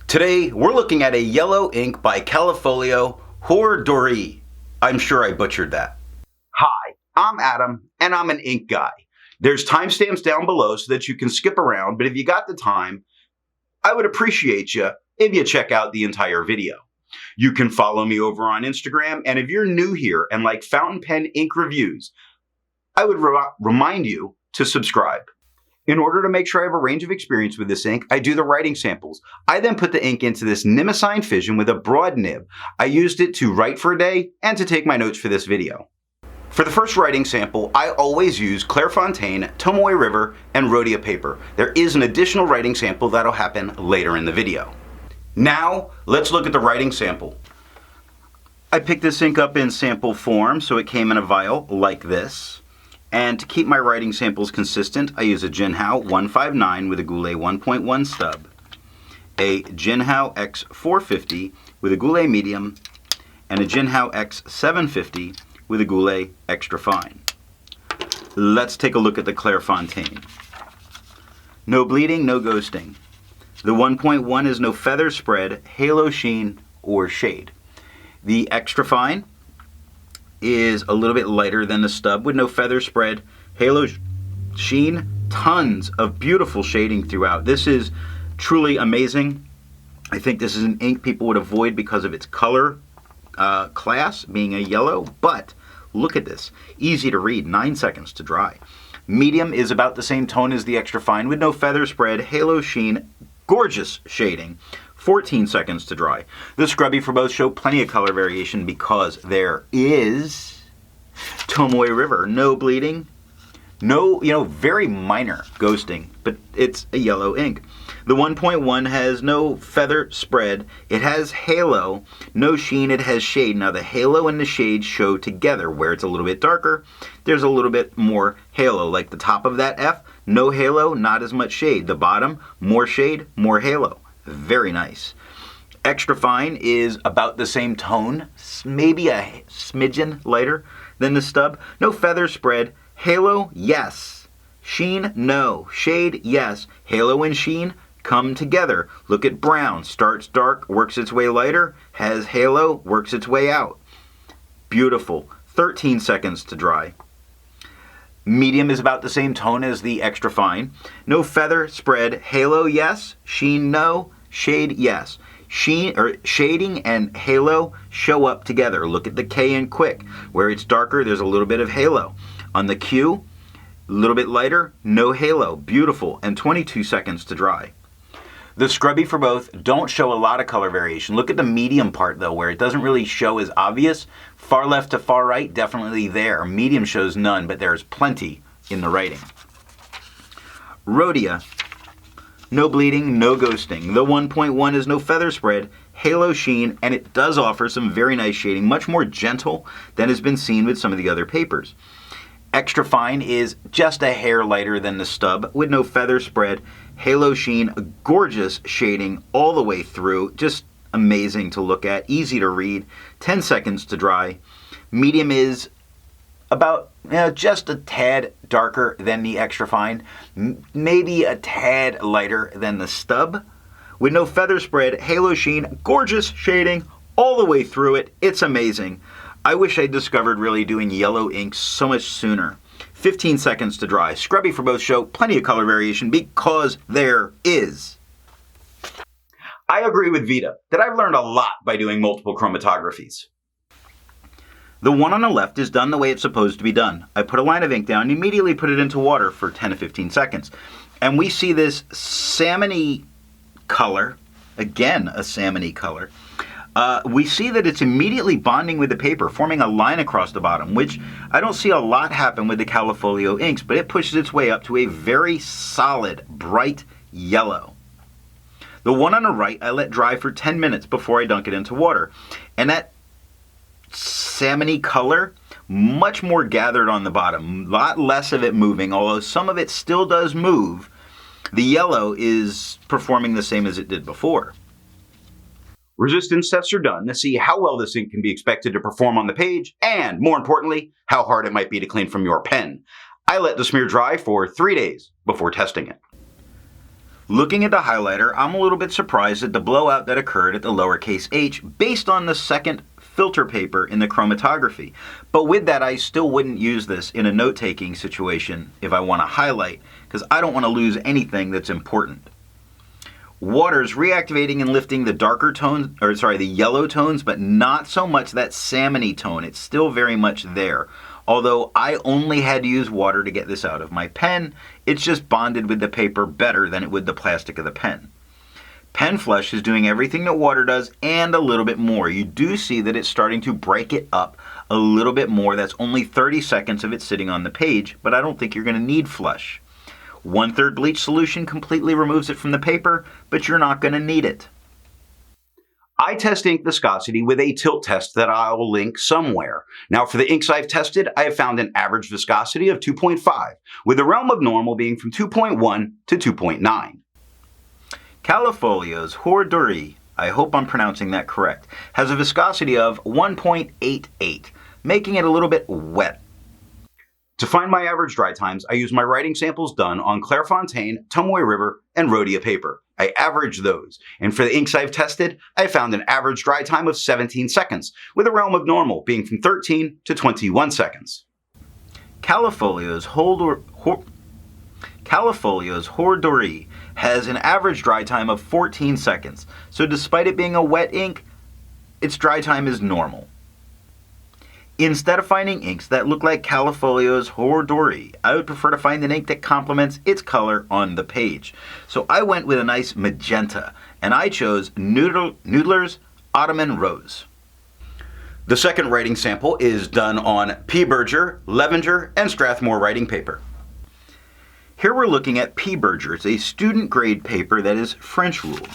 Today, we're looking at a yellow ink by Callifolio Heure Doree. I'm sure I butchered that. Hi, I'm Adam, and I'm an ink guy. There's timestamps down below so that you can skip around, but if you got the time, I would appreciate you if you check out the entire video. You can follow me over on Instagram, and if you're new here and like fountain pen ink reviews, I would remind you to subscribe. In order to make sure I have a range of experience with this ink, I do the writing samples. I then put the ink into this Nimicine Fission with a broad nib. I used it to write for a day and to take my notes for this video. For the first writing sample, I always use Clairfontaine, Tomoe River, and Rhodia paper. There is an additional writing sample that'll happen later in the video. Now, let's look at the writing sample. I picked this ink up in sample form, so it came in a vial like this. And to keep my writing samples consistent, I use a Jinhao 159 with a Goulet 1.1 stub, a Jinhao X450 with a Goulet medium, and a Jinhao X750 with a Goulet extra fine. Let's take a look at the Clairfontaine. No bleeding, no ghosting. The 1.1 is no feather spread, halo sheen, or shade. The extra fine is a little bit lighter than the stub with no feather spread, halo sheen, tons of beautiful shading throughout. This is truly amazing. I think this is an ink people would avoid because of its color class being a yellow, but look at this. Easy to read, 9 seconds to dry. Medium is about the same tone as the extra fine with no feather spread, halo sheen, gorgeous shading. 14 seconds to dry. The scrubby for both show plenty of color variation because there is Tomoe River. No bleeding, no, very minor ghosting, but it's a yellow ink. The 1.1 has no feather spread. It has halo, no sheen, it has shade. Now the halo and the shade show together. Where it's a little bit darker, there's a little bit more halo. Like the top of that F, no halo, not as much shade. The bottom, more shade, more halo. Very nice. Extra fine is about the same tone, maybe a smidgen lighter than the stub. No feather spread. Halo, yes. Sheen, no. Shade, yes. Halo and sheen come together. Look at brown. Starts dark, works its way lighter, has halo, works its way out. Beautiful. 13 seconds to dry. Medium is about the same tone as the extra fine. No feather spread. Halo, yes. Sheen, no. Shade, yes. Shading and halo show up together. Look at the K in quick. Where it's darker, there's a little bit of halo. On the Q, a little bit lighter, no halo. Beautiful. And 22 seconds to dry. The scrubby for both don't show a lot of color variation. Look at the medium part though, where it doesn't really show as obvious. Far left to far right, definitely there. Medium shows none, but there's plenty in the writing. Rhodia. No bleeding, no ghosting. The 1.1 is no feather spread, halo sheen, and it does offer some very nice shading, much more gentle than has been seen with some of the other papers. Extra fine is just a hair lighter than the stub with no feather spread, halo sheen, gorgeous shading all the way through, just amazing to look at, easy to read, 10 seconds to dry. Medium is about just a tad darker than the extra fine, maybe a tad lighter than the stub. With no feather spread, halo sheen, gorgeous shading all the way through it. It's amazing. I wish I discovered really doing yellow ink so much sooner. 15 seconds to dry. Scrubby for both show plenty of color variation because there is. I agree with Vita that I've learned a lot by doing multiple chromatographies. The one on the left is done the way it's supposed to be done. I put a line of ink down and immediately put it into water for 10 to 15 seconds. And we see this salmon-y color, again a salmon-y color. We see that it's immediately bonding with the paper, forming a line across the bottom, which I don't see a lot happen with the Callifolio inks, but it pushes its way up to a very solid, bright yellow. The one on the right I let dry for 10 minutes before I dunk it into water. And that salmon-y color, much more gathered on the bottom, a lot less of it moving, although some of it still does move. The yellow is performing the same as it did before. Resistance tests are done to see how well this ink can be expected to perform on the page, and more importantly, how hard it might be to clean from your pen. I let the smear dry for 3 days before testing it. Looking at the highlighter, I'm a little bit surprised at the blowout that occurred at the lowercase h based on the second filter paper in the chromatography. But with that, I still wouldn't use this in a note-taking situation if I want to highlight, because I don't want to lose anything that's important. Water's reactivating and lifting the darker tones, the yellow tones, but not so much that salmony tone. It's still very much there. Although I only had to use water to get this out of my pen, it's just bonded with the paper better than it would the plastic of the pen. Pen flush is doing everything that water does and a little bit more. You do see that it's starting to break it up a little bit more. That's only 30 seconds of it sitting on the page, but I don't think you're going to need flush. 1/3 bleach solution completely removes it from the paper, but you're not going to need it. I test ink viscosity with a tilt test that I'll link somewhere. Now for the inks I've tested, I have found an average viscosity of 2.5, with the realm of normal being from 2.1 to 2.9. Callifolio Heure Doree, I hope I'm pronouncing that correct, has a viscosity of 1.88, making it a little bit wet. To find my average dry times, I use my writing samples done on Clairfontaine, Tomoe River, and Rhodia paper. I average those, and for the inks I've tested, I found an average dry time of 17 seconds, with a realm of normal being from 13 to 21 seconds. Callifolio Heure Doree has an average dry time of 14 seconds, so despite it being a wet ink, its dry time is normal. Instead of finding inks that look like Callifolio Heure Doree, I would prefer to find an ink that complements its color on the page. So I went with a nice magenta, and I chose Noodler's Ottoman Rose. The second writing sample is done on P. Berger, Levenger, and Strathmore writing paper. Here we're looking at P. Berger. It's a student grade paper that is French ruled.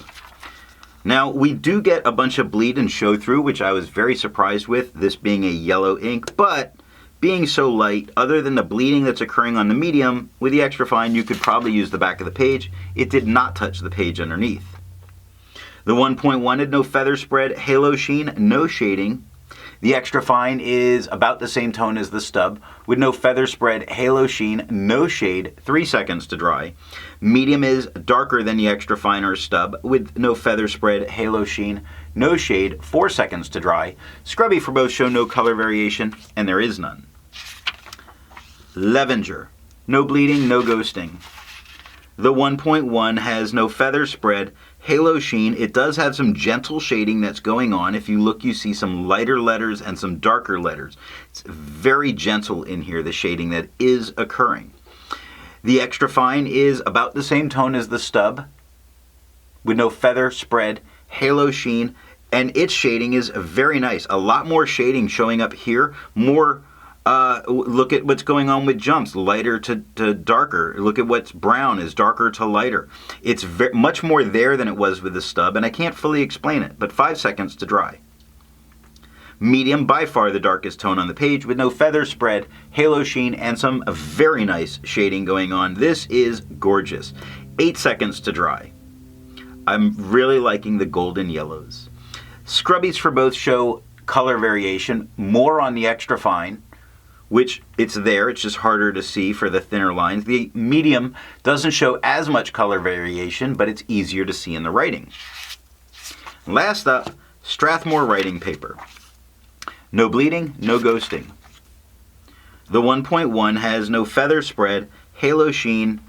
Now, we do get a bunch of bleed and show through, which I was very surprised with, this being a yellow ink, but being so light, other than the bleeding that's occurring on the medium, with the extra fine, you could probably use the back of the page. It did not touch the page underneath. The 1.1 had no feather spread, halo sheen, no shading. The extra fine is about the same tone as the stub, with no feather spread, halo sheen, no shade, 3 seconds to dry. Medium is darker than the extra fine or stub, with no feather spread, halo sheen, no shade, 4 seconds to dry. Scrubby for both show no color variation, and there is none. Levenger, no bleeding, no ghosting. The 1.1 has no feather spread, halo sheen. It does have some gentle shading that's going on. If you look, you see some lighter letters and some darker letters. It's very gentle in here, the shading that is occurring. The extra fine is about the same tone as the stub, with no feather spread, halo sheen, and its shading is very nice. A lot more shading showing up here, more look at what's going on with jumps, lighter to darker. Look at what's brown is darker to lighter. It's much more there than it was with the stub, and I can't fully explain it, but 5 seconds to dry. Medium, by far the darkest tone on the page, with no feather spread, halo sheen, and some very nice shading going on. This is gorgeous. 8 seconds to dry. I'm really liking the golden yellows. Scrubbies for both show color variation, more on the extra fine, which it's there, it's just harder to see for the thinner lines. The medium doesn't show as much color variation, but it's easier to see in the writing. Last up, Strathmore writing paper. No bleeding, no ghosting. The 1.1 has no feather spread, halo sheen,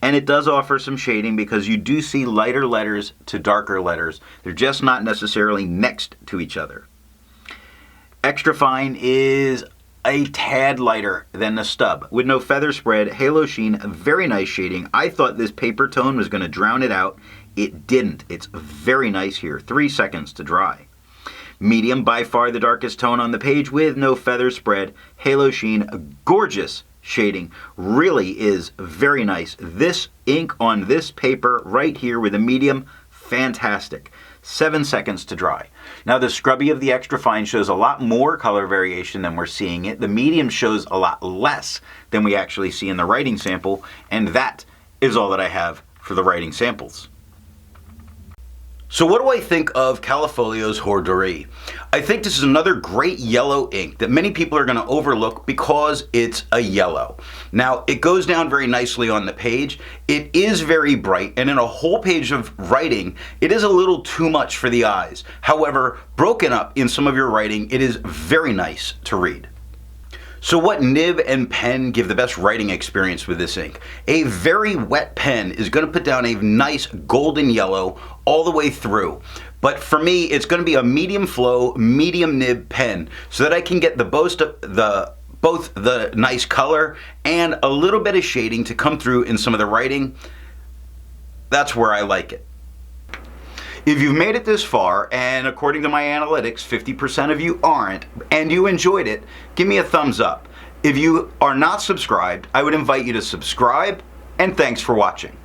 and it does offer some shading because you do see lighter letters to darker letters. They're just not necessarily next to each other. Extra fine is a tad lighter than the stub, with no feather spread, halo sheen, very nice shading. I thought this paper tone was going to drown it out. It didn't. It's very nice here. 3 seconds to dry. Medium, by far the darkest tone on the page, with no feather spread, halo sheen, gorgeous shading. Really is very nice. This ink on this paper right here with a medium, fantastic. 7 seconds to dry. Now the scrubby of the extra fine shows a lot more color variation than we're seeing it. The medium shows a lot less than we actually see in the writing sample, and that is all that I have for the writing samples. So what do I think of Callifolio's Heure Doree? I think this is another great yellow ink that many people are going to overlook because it's a yellow. Now, it goes down very nicely on the page. It is very bright, and in a whole page of writing, it is a little too much for the eyes. However, broken up in some of your writing, it is very nice to read. So what nib and pen give the best writing experience with this ink? A very wet pen is going to put down a nice golden yellow all the way through. But for me, it's going to be a medium flow, medium nib pen so that I can get both the nice color and a little bit of shading to come through in some of the writing. That's where I like it. If you've made it this far, and according to my analytics, 50% of you aren't, and you enjoyed it, give me a thumbs up. If you are not subscribed, I would invite you to subscribe, and thanks for watching.